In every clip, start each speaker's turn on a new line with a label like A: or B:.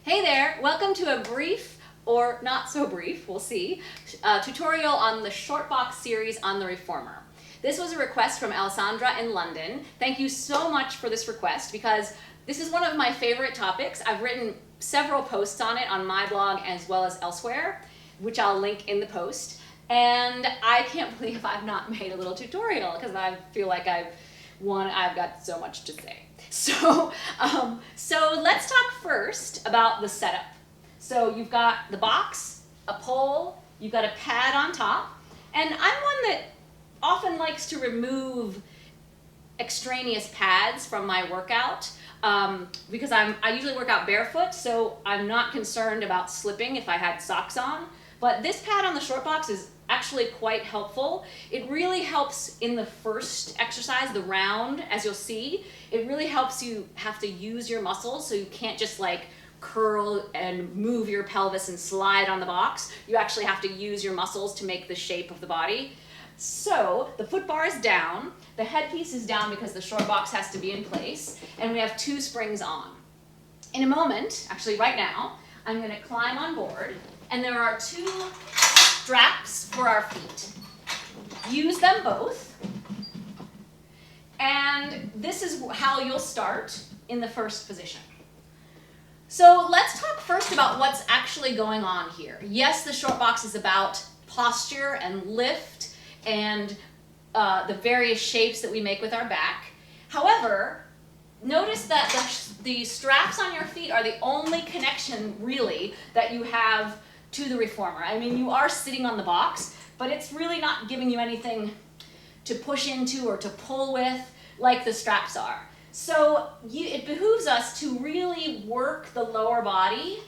A: Hey there, welcome to a brief, or not so brief, we'll see, tutorial on the short box series on the reformer. This was a request from Alessandra in London. Thank you so much for this request because this is one of my favorite topics. I've written several posts on it on my blog as well as elsewhere, which I'll link in the post. And I can't believe I've not made a little tutorial because I feel like I've got so much to say. So let's talk first about the setup. So you've got the box, a pole, you've got a pad on top, and I'm one that often likes to remove extraneous pads from my workout because I usually work out barefoot, so I'm not concerned about slipping if I had socks on. But this pad on the short box is actually quite helpful. It really helps in the first exercise, the round, as you'll see. It really helps you have to use your muscles, so you can't just like curl and move your pelvis and slide on the box. You actually have to use your muscles to make the shape of the body. So the foot bar is down, the headpiece is down because the short box has to be in place, and we have 2 springs on. In a moment, actually right now, I'm going to climb on board, and there are 2 straps for our feet. Use them both, and this is how you'll start in the first position. So let's talk first about what's actually going on here. Yes, the short box is about posture and lift and the various shapes that we make with our back. However, notice that the straps on your feet are the only connection really that you have to the reformer. I mean, you are sitting on the box, but it's really not giving you anything to push into or to pull with like the straps are. So it behooves us to really work the lower body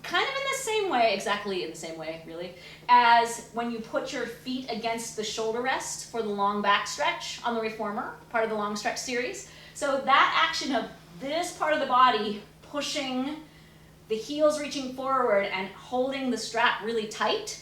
A: kind of in the same way, exactly in the same way really, as when you put your feet against the shoulder rest for the long back stretch on the reformer, part of the long stretch series. So that action of this part of the body pushing, the heels reaching forward and holding the strap really tight,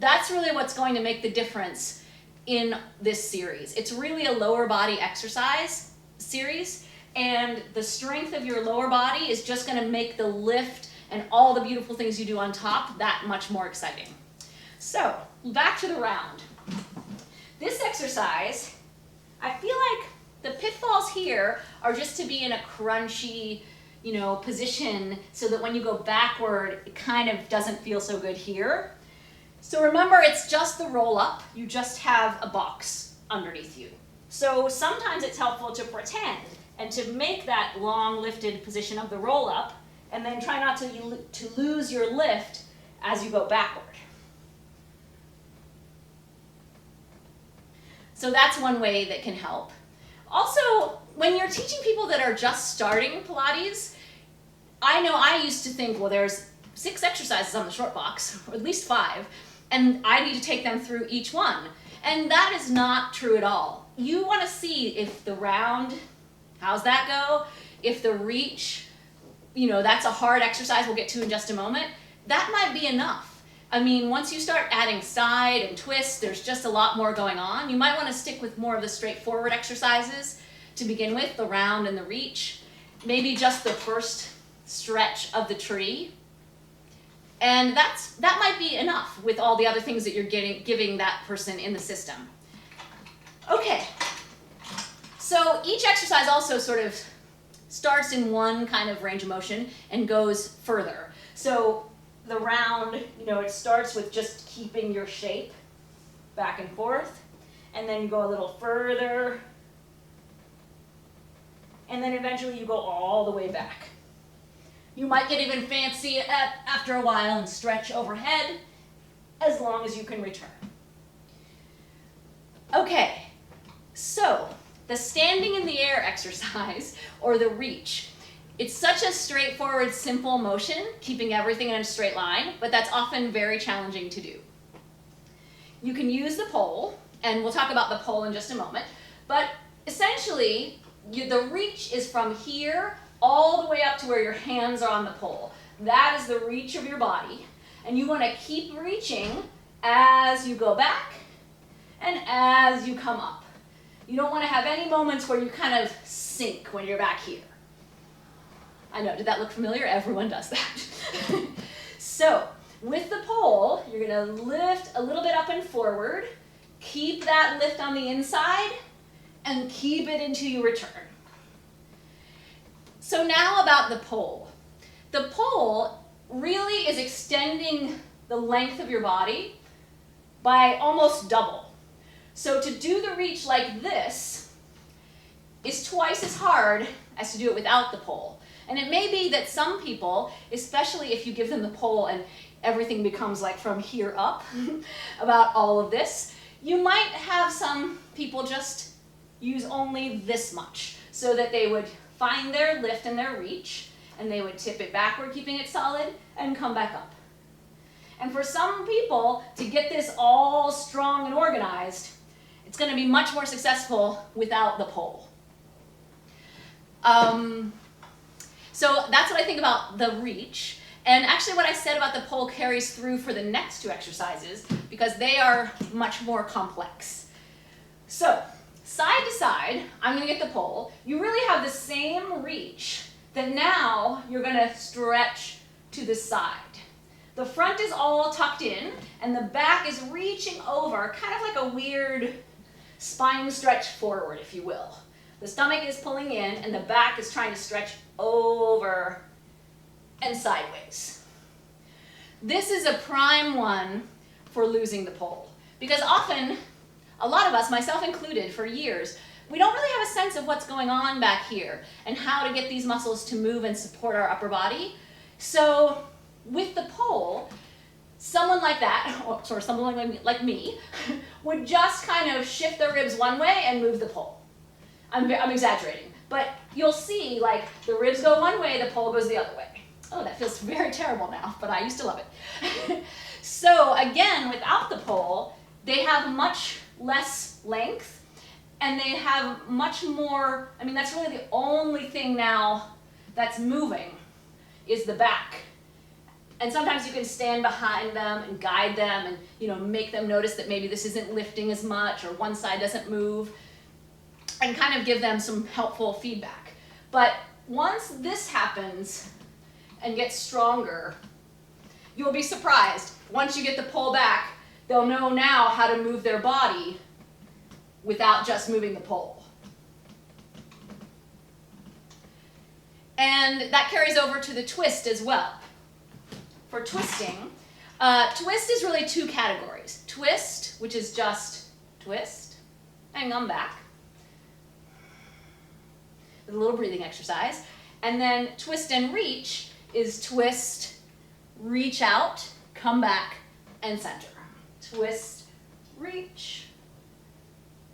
A: that's really what's going to make the difference in this series. It's really a lower body exercise series, and the strength of your lower body is just going to make the lift and all the beautiful things you do on top that much more exciting. So back to the round. This exercise, I feel like the pitfalls here are just to be in a crunchy, position so that when you go backward, it kind of doesn't feel so good here. So remember, it's just the roll up. You just have a box underneath you. So sometimes it's helpful to pretend and to make that long lifted position of the roll up and then try not to lose your lift as you go backward. So that's one way that can help. Also, when you're teaching people that are just starting Pilates, I know I used to think, well, there's 6 exercises on the short box, or at least 5, and I need to take them through each one. And that is not true at all. You want to see if the round, how's that go? If the reach, that's a hard exercise we'll get to in just a moment. That might be enough. I mean, once you start adding side and twist, there's just a lot more going on. You might want to stick with more of the straightforward exercises to begin with, the round and the reach. Maybe just the first stretch of the tree. And that might be enough with all the other things that you're giving that person in the system. Okay, so each exercise also sort of starts in one kind of range of motion and goes further. So the round, it starts with just keeping your shape back and forth, and then you go a little further, and then eventually you go all the way back. You might get even fancy after a while and stretch overhead as long as you can return. Okay, so the standing in the air exercise, or the reach, it's such a straightforward, simple motion, keeping everything in a straight line, but that's often very challenging to do. You can use the pole, and we'll talk about the pole in just a moment, but essentially, the reach is from here all the way up to where your hands are on the pole. That is the reach of your body, and you want to keep reaching as you go back and as you come up. You don't want to have any moments where you kind of sink when you're back here. I know, did that look familiar? Everyone does that. So, with the pole, you're gonna lift a little bit up and forward, keep that lift on the inside, and keep it until you return. So now about the pole. The pole really is extending the length of your body by almost double. So to do the reach like this is twice as hard as to do it without the pole. And it may be that some people, especially if you give them the pole and everything becomes like from here up about all of this, you might have some people just use only this much so that they would find their lift and their reach and they would tip it backward, keeping it solid, and come back up. And for some people, to get this all strong and organized, it's going to be much more successful without the pole. So that's what I think about the reach. And actually what I said about the pole carries through for the next two exercises because they are much more complex. So side to side, I'm going to get the pole. You really have the same reach that now you're going to stretch to the side. The front is all tucked in and the back is reaching over, kind of like a weird spine stretch forward, if you will. The stomach is pulling in and the back is trying to stretch over and sideways. This is a prime one for losing the pole because often, a lot of us, myself included, for years, we don't really have a sense of what's going on back here and how to get these muscles to move and support our upper body. So with the pole, someone like that, or someone like me, would just kind of shift their ribs one way and move the pole. I'm exaggerating, but you'll see like the ribs go one way, the pole goes the other way. Oh, that feels very terrible now, but I used to love it. So again, without the pole, they have much less length and they have much more, I mean, that's really the only thing now that's moving is the back. And sometimes you can stand behind them and guide them and make them notice that maybe this isn't lifting as much or one side doesn't move and kind of give them some helpful feedback. But once this happens and gets stronger, you'll be surprised. Once you get the pole back, they'll know now how to move their body without just moving the pole. And that carries over to the twist as well. For twisting, twist is really two categories. Twist, which is just twist, and come back. With a little breathing exercise. And then twist and reach is twist, reach out, come back, and center. Twist, reach,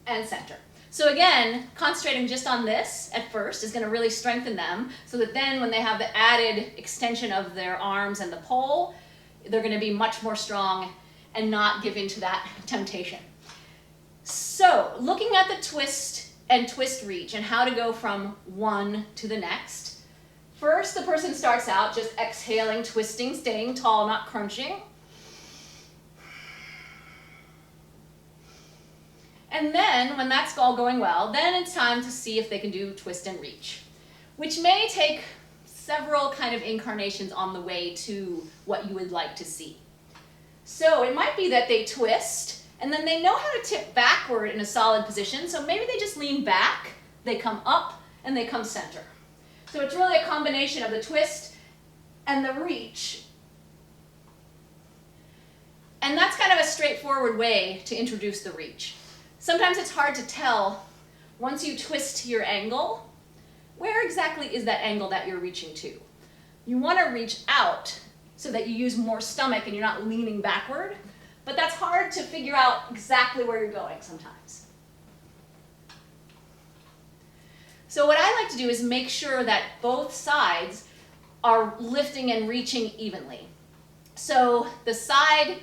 A: and center. So again, concentrating just on this at first is going to really strengthen them so that then when they have the added extension of their arms and the pole, they're going to be much more strong and not give in to that temptation. So looking at the twist and twist reach and how to go from one to the next. First, the person starts out just exhaling, twisting, staying tall, not crunching. And then, when that's all going well, then it's time to see if they can do twist and reach, which may take several kind of incarnations on the way to what you would like to see. So it might be that they twist, and then they know how to tip backward in a solid position, so maybe they just lean back, they come up, and they come center. So it's really a combination of the twist and the reach. And that's kind of a straightforward way to introduce the reach. Sometimes it's hard to tell, once you twist your angle, where exactly is that angle that you're reaching to? You want to reach out so that you use more stomach and you're not leaning backward, but that's hard to figure out exactly where you're going sometimes. So what I like to do is make sure that both sides are lifting and reaching evenly. So the side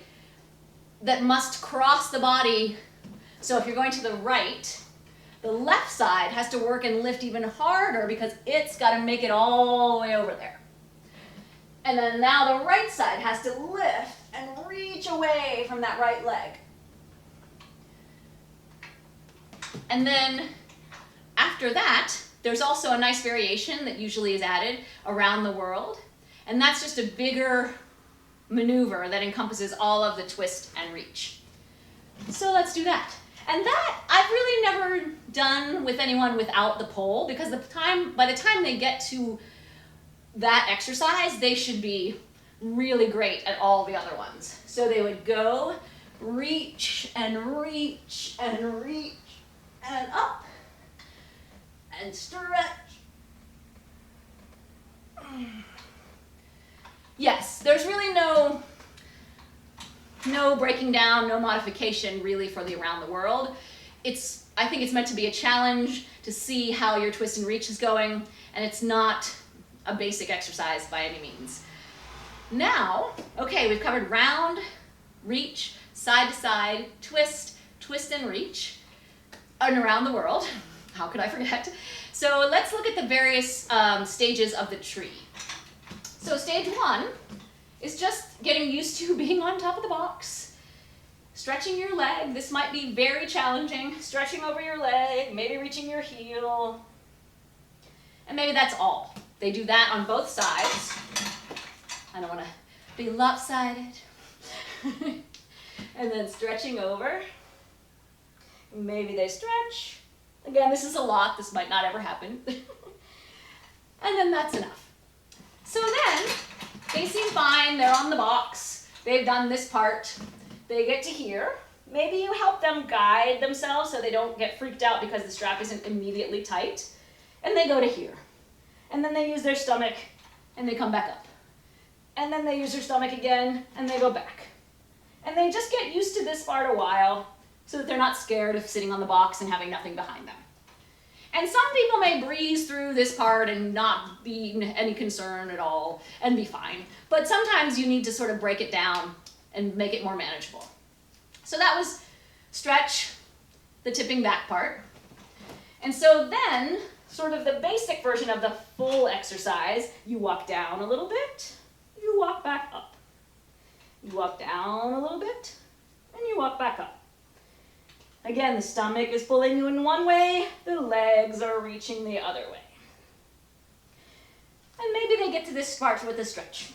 A: that must cross the body, so if you're going to the right, the left side has to work and lift even harder because it's got to make it all the way over there. And then now the right side has to lift and reach away from that right leg. And then after that, There's also a nice variation that usually is added around the world, and that's just a bigger maneuver that encompasses all of the twist and reach. So let's do that. And that I've really never done with anyone without the pole, because by the time they get to that exercise, they should be really great at all the other ones. So they would go, reach and reach and reach and up and stretch. Yes, there's really no breaking down, no modification really for the around the world. I think it's meant to be a challenge to see how your twist and reach is going, and it's not a basic exercise by any means. Now, okay, we've covered round, reach, side to side, twist, twist and reach, and around the world. How could I forget? So let's look at the various stages of the tree. So stage 1 is just getting used to being on top of the box, stretching your leg. This might be very challenging. Stretching over your leg, maybe reaching your heel, and maybe that's all. They do that on both sides. I don't want to be lopsided. And then stretching over. Maybe they stretch. Again, this is a lot. This might not ever happen. And then that's enough. So then, they seem fine. They're on the box. They've done this part. They get to here. Maybe you help them guide themselves so they don't get freaked out because the strap isn't immediately tight. And they go to here. And then they use their stomach and they come back up. And then they use their stomach again and they go back. And they just get used to this part a while so that they're not scared of sitting on the box and having nothing behind them. And some people may breeze through this part and not be any concern at all and be fine. But sometimes you need to sort of break it down and make it more manageable. So that was stretch, the tipping back part. And so then, sort of the basic version of the full exercise, you walk down a little bit, you walk back up. You walk down a little bit, and you walk back up. Again, the stomach is pulling you in one way, the legs are reaching the other way. And maybe they get to this part with a stretch.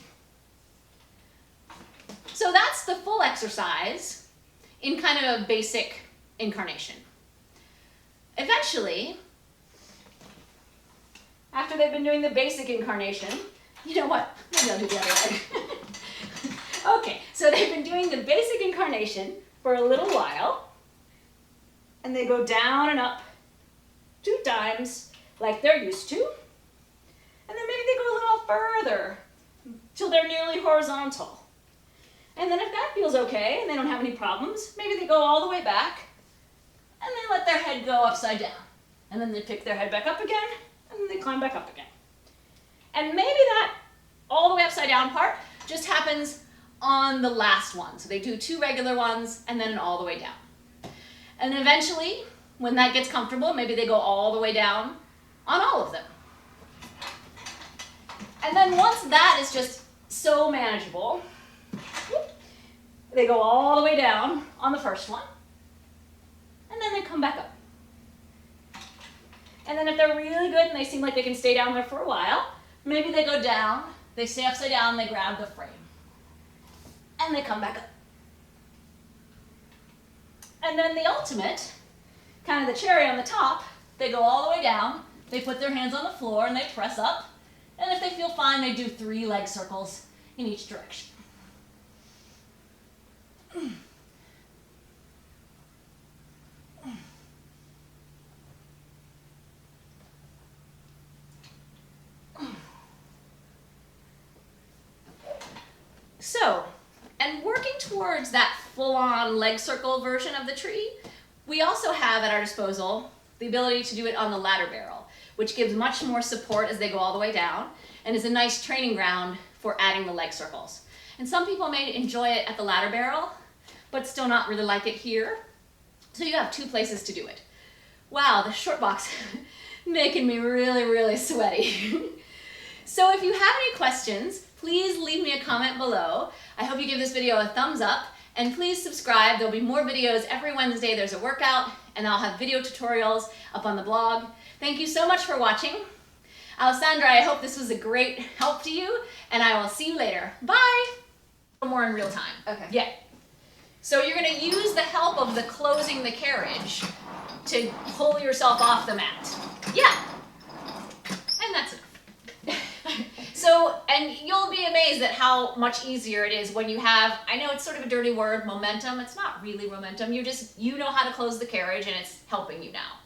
A: So that's the full exercise in kind of a basic incarnation. Eventually, after they've been doing the basic incarnation, you know what? Maybe I'll do the other leg. Okay, so they've been doing the basic incarnation for a little while, and they go down and up 2 times like they're used to, and then maybe they go a little further till they're nearly horizontal. And then if that feels okay and they don't have any problems, maybe they go all the way back and they let their head go upside down. And then they pick their head back up again and then they climb back up again. And maybe that all the way upside down part just happens on the last one. So they do 2 regular ones and then all the way down. And eventually, when that gets comfortable, maybe they go all the way down on all of them. And then once that is just so manageable, they go all the way down on the first one, and then they come back up. And then if they're really good and they seem like they can stay down there for a while, maybe they go down, they stay upside down, they grab the frame, and they come back up. And then the ultimate, kind of the cherry on the top, they go all the way down, they put their hands on the floor and they press up, and if they feel fine, they do 3 leg circles in each direction. So, and working towards that full-on leg circle version of the tree, we also have at our disposal the ability to do it on the ladder barrel, which gives much more support as they go all the way down and is a nice training ground for adding the leg circles. And some people may enjoy it at the ladder barrel, but still not really like it here. So you have 2 places to do it. Wow, the short box making me really, really sweaty. So if you have any questions, please leave me a comment below. I hope you give this video a thumbs up, and please subscribe. There'll be more videos every Wednesday. There's a workout, and I'll have video tutorials up on the blog. Thank you so much for watching. Alessandra, I hope this was a great help to you, and I will see you later. Bye! More in real time.
B: Okay.
A: Yeah. So you're going to use the help of the closing the carriage to pull yourself off the mat. Yeah. And that's enough. So, and you'll be amazed at how much easier it is when you have, I know it's sort of a dirty word, momentum. It's not really momentum. You know how to close the carriage, and it's helping you now.